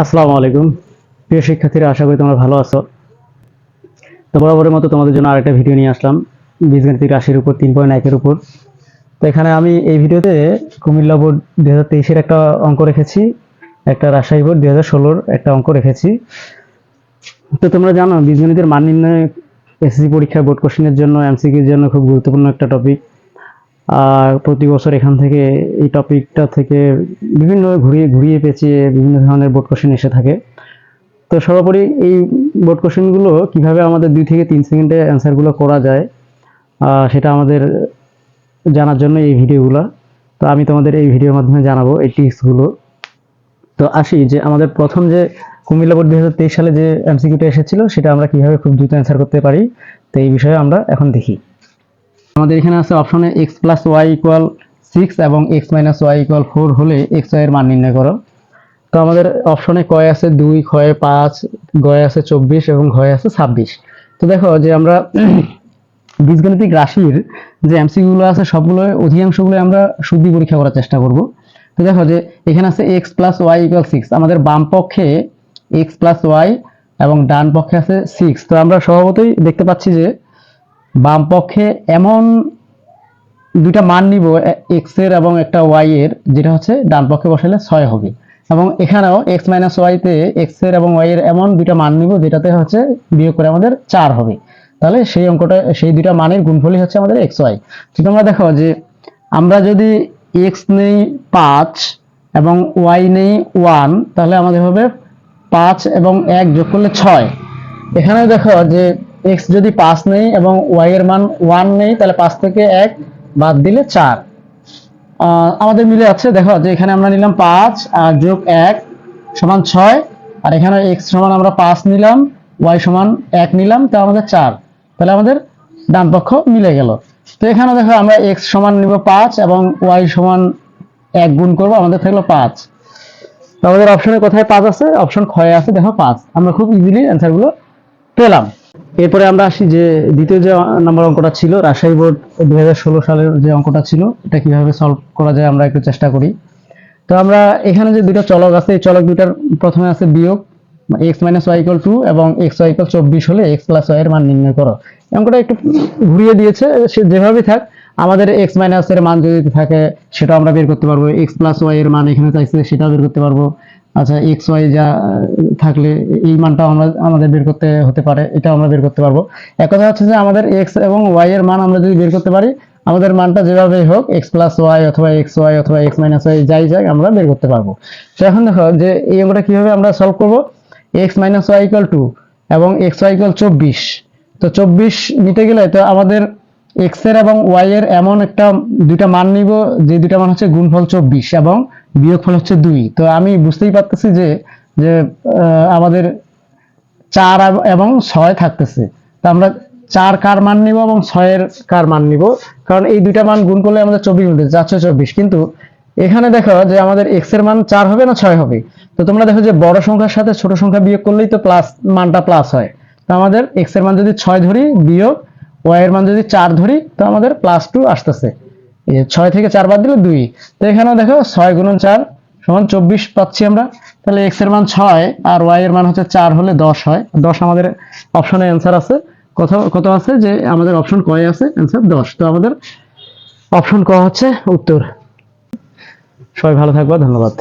আসসালামু আলাইকুম প্রিয় শিক্ষার্থীরা, আশা করি তোমরা ভালো আছো। তো বরাবরের মতো তোমাদের জন্য আরেকটা ভিডিও নিয়ে আসলাম বীজগণিতিক রাশির উপর 3.1 এর উপর। তো এখানে আমি এই ভিডিওতে কুমিল্লা বোর্ড 2023 এর একটা অঙ্ক রেখেছি, একটা রাজশাহী বোর্ড 2016 একটা অঙ্ক রেখেছি। তো তোমরা জানো বীজগণিতের মান নির্ণয় এসএসসি পরীক্ষার বোর্ড কোশ্চেনের জন্য এমসিকিউর জন্য খুব গুরুত্বপূর্ণ একটা টপিক। আর প্রতি বছর এখান থেকে এই টপিকটা থেকে বিভিন্ন ঘুরিয়ে ঘুরিয়ে পেঁচিয়ে বিভিন্ন ধরনের বোর্ড কোশ্চেন এসে থাকে। তো সর্বোপরি এই বোর্ড কোশ্চেনগুলো কিভাবে আমাদের 2 থেকে 3 সেকেন্ডে অ্যান্সারগুলো করা যায় সেটা আমাদের জানার জন্য এই ভিডিওগুলো। তো আমি তোমাদের এই ভিডিওর মাধ্যমে জানাবো এই টিপসগুলো। তো আসি যে আমাদের প্রথম যে কুমিল্লা বোর্ড 2023 সালে যে এমসিকিউটা এসেছিল সেটা আমরা কিভাবে খুব দ্রুত অ্যান্সার করতে পারি, তো এই বিষয়ে আমরা এখন দেখি। আমাদের এখানে আছে অপশনে x + y = 6 এবং x - y = 4 হলে x y এর মান নির্ণয় করো। তো আমাদের অপশনে কয় আছে 2, খয়ে 5, গয়ে আছে 24 এবং ঘয়ে আছে 26। তো দেখো যে আমরা বীজগণিতিক রাশির যে এমসিকিউ গুলো আছে সবগুলো অধিকাংশগুলো আমরা শুদ্ধি পরীক্ষা করার চেষ্টা করব। তো দেখো যে এখানে আছে x + y = 6, আমাদের বাম পক্ষে x + y এবং ডান পক্ষে আছে 6। তো আমরা স্বভাবতই দেখতে পাচ্ছি যে বাম পক্ষে এমন দুইটা মান নিব x এর এবং একটা y এর, যেটা হচ্ছে ডান পক্ষে বসালে 6 হবে। এবং এখানেও x - y তে x এর এবং y এর এমন দুইটা মান নিব যেটাতে হচ্ছে বিয়োগ করে আমাদের 4 হবে। তাহলে সেই অঙ্কটা সেই দুইটা মানের গুণফলই হচ্ছে আমাদের xy। তো তোমরা দেখো যে আমরা যদি x নেই 5 এবং y নেই 1, তাহলে আমাদের হবে 5 এবং 1 যোগ করলে 6। এখানে দেখো যে x যদি 5 নেই এবং y এর মান 1 নেই, তাহলে 5 থেকে 1 বাদ দিলে 4 আমাদের মিলে আছে। দেখো যে এখানে আমরা নিলাম 5 আর যোগ 1 সমান 6, আর এখানে x সমান আমরা 5 নিলাম, y সমান 1 নিলাম, তো আমাদের 4। তাহলে আমাদের ডান পক্ষ মিলে গেল। তো এখানে দেখো আমরা x সমান নিব 5 এবং y সমান 1 গুণ করব, আমাদের থাকলো 5। তো আমাদের অপশনে কোথায় 5 আছে? অপশন ক্ষয়ে আছে, দেখো 5। আমরা খুব ইজিলি অ্যান্সারগুলো পেলাম। এরপরে আমরা আসি যে দ্বিতীয় যে নাম্বার অঙ্কটা ছিল রাজশাহী বোর্ড 2016 সালের যে অঙ্কটা ছিল, এটা কিভাবে সলভ করা যায় আমরা একটু চেষ্টা করি। তো আমরা এখানে যে দুটো চলক আছে, এই চলক দুটার প্রথমে আছে বিয়োগ, x - y = 2 এবং x y = 24 হলে x + y এর মান নির্ণয় করো। অঙ্কটা একটু ঘুরিয়ে দিয়েছে, সে যেভাবেই থাক আমাদের x - এর মান যদি থাকে সেটা আমরা বের করতে পারবো, x + y এর মান এখানে চাইছে সেটাও বের করতে পারবো। আচ্ছা, x y যা থাকলে এই মানটা আমাদের বের করতে হতে পারে, এটা আমরা বের করতে পারবো। এক কথা হচ্ছে যে আমাদের x এবং y এর মান আমরা যদি বের করতে পারি, আমাদের মানটা যেভাবেই হোক x + y অথবা x y অথবা x - y যাই যাক আমরা বের করতে পারবো। তো এখন দেখো যে এই অঙ্কটা কিভাবে আমরা সলভ করব। x - y = 2 এবং x y = 24। তো 24 নিতে গেলে তো আমাদের x এর এবং y এর এমন একটা দুইটা মান নিব যে দুইটা মান হচ্ছে গুণফল 24 এবং বিয়োগফল হচ্ছে 2। তো আমি বুঝতেই পারতেছি যে যে আমাদের 4 এবং 6 থাকতেছে। তো আমরা 4 কার মান নিব এবং 6 এর কার মান নিব, কারণ এই দুইটা মান গুণ করলে আমাদের 24 মিলবে, 424। কিন্তু এখানে দেখো যে আমাদের x এর মান 4 হবে না 6 হবে। তো তোমরা দেখো যে বড় সংখ্যার সাথে ছোট সংখ্যা বিয়োগ করলেই তো প্লাস মানটা প্লাস হয়। তো আমাদের x এর মান যদি 6 ধরি বিয়োগ y এর মান যদি 4 ধরি, তো আমাদের +2 আসতেছে। এই 6 থেকে 4 বাদ দিলে 2। তো এখানে দেখো 6 × 4 = 24 পাচ্ছি আমরা। তাহলে x এর মান 6 আর y এর মান হচ্ছে 4 হলে 10 হয়। 10 আমাদের অপশনে অ্যান্সার আছে। কত আছে যে আমাদের অপশন কয় আছে অ্যান্সার 10। তো আমাদের অপশন ক হচ্ছে উত্তর। সবাই ভালো থাকবা, ধন্যবাদ।